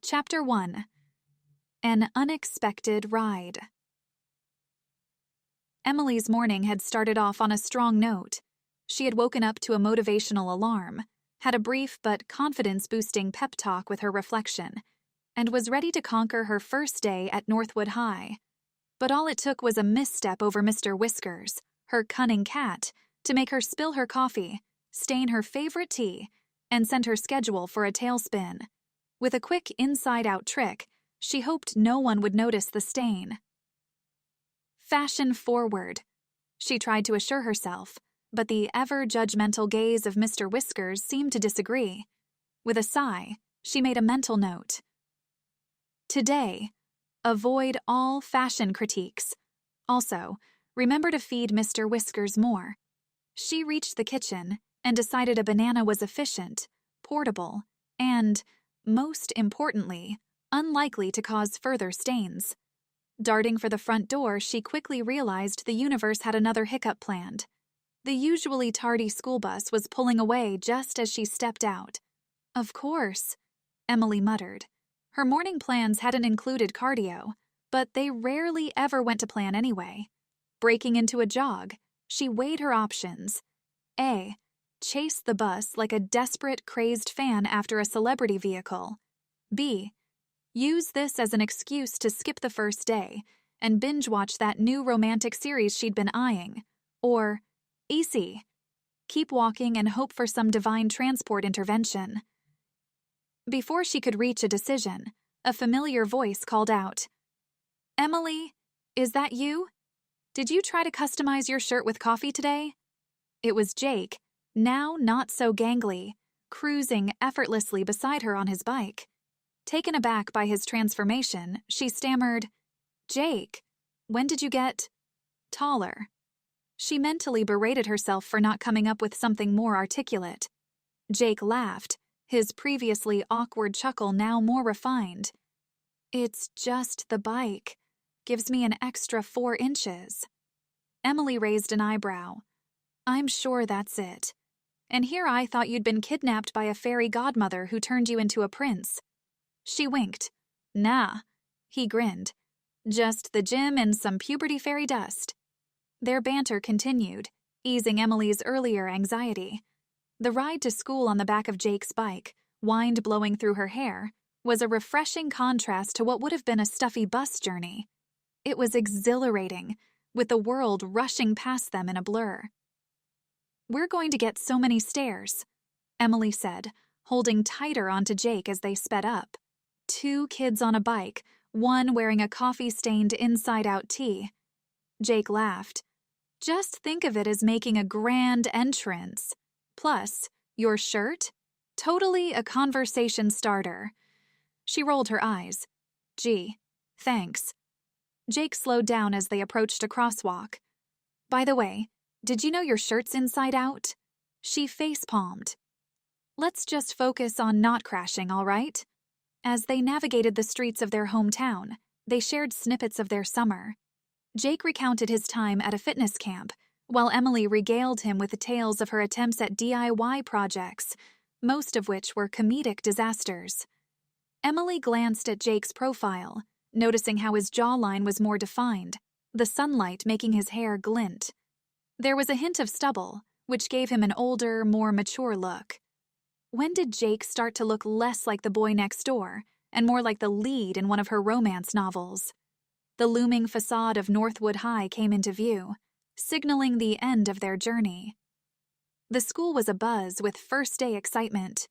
Chapter 1. An Unexpected Ride. Emily's morning had started off on a strong note. She had woken up to a motivational alarm, had a brief but confidence-boosting pep talk with her reflection, and was ready to conquer her first day at Northwood High. But all it took was a misstep over Mr. Whiskers, her cunning cat, to make her spill her coffee, stain her favorite tea, and send her schedule for a tailspin. With a quick inside-out trick, she hoped no one would notice the stain. Fashion forward, she tried to assure herself, but the ever-judgmental gaze of Mr. Whiskers seemed to disagree. With a sigh, she made a mental note. Today, avoid all fashion critiques. Also, remember to feed Mr. Whiskers more. She reached the kitchen and decided a banana was efficient, portable, and, most importantly, unlikely to cause further stains. Darting for the front door, she quickly realized the universe had another hiccup planned. The usually tardy school bus was pulling away just as she stepped out. Of course, Emily muttered. Her morning plans hadn't included cardio, but they rarely ever went to plan anyway. Breaking into a jog, she weighed her options. A. Chase the bus like a desperate, crazed fan after a celebrity vehicle. B. Use this as an excuse to skip the first day and binge-watch that new romantic series she'd been eyeing. Or EC. Keep walking and hope for some divine transport intervention. Before she could reach a decision, a familiar voice called out, "Emily, is that you? Did you try to customize your shirt with coffee today?" It was Jake, now not so gangly, cruising effortlessly beside her on his bike. Taken aback by his transformation, she stammered, "Jake, when did you get taller?" She mentally berated herself for not coming up with something more articulate. Jake laughed, his previously awkward chuckle now more refined. "It's just the bike. Gives me an extra 4 inches. Emily raised an eyebrow. "I'm sure that's it. And here I thought you'd been kidnapped by a fairy godmother who turned you into a prince." She winked. "Nah." He grinned. "Just the gym and some puberty fairy dust." Their banter continued, easing Emily's earlier anxiety. The ride to school on the back of Jake's bike, wind blowing through her hair, was a refreshing contrast to what would have been a stuffy bus journey. It was exhilarating, with the world rushing past them in a blur. "We're going to get so many stairs," Emily said, holding tighter onto Jake as they sped up. 2 kids on a bike, one wearing a coffee-stained inside-out tee. Jake laughed. "Just think of it as making a grand entrance. Plus, your shirt? Totally a conversation starter." She rolled her eyes. "Gee, thanks." Jake slowed down as they approached a crosswalk. "By the way, did you know your shirt's inside out?" She face-palmed. "Let's just focus on not crashing, all right?" As they navigated the streets of their hometown, they shared snippets of their summer. Jake recounted his time at a fitness camp, while Emily regaled him with the tales of her attempts at DIY projects, most of which were comedic disasters. Emily glanced at Jake's profile, noticing how his jawline was more defined, the sunlight making his hair glint. There was a hint of stubble, which gave him an older, more mature look. When did Jake start to look less like the boy next door and more like the lead in one of her romance novels? The looming facade of Northwood High came into view, signaling the end of their journey. The school was abuzz with first-day excitement.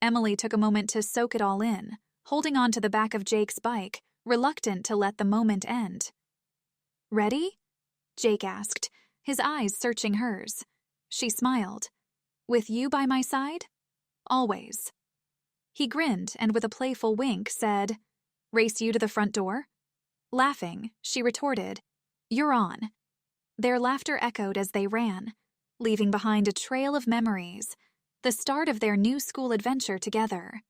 Emily took a moment to soak it all in, holding on to the back of Jake's bike, reluctant to let the moment end. "Ready?" Jake asked, his eyes searching hers. She smiled. "With you by my side? Always." He grinned and with a playful wink said, "Race you to the front door?" Laughing, she retorted, "You're on." Their laughter echoed as they ran, leaving behind a trail of memories, the start of their new school adventure together.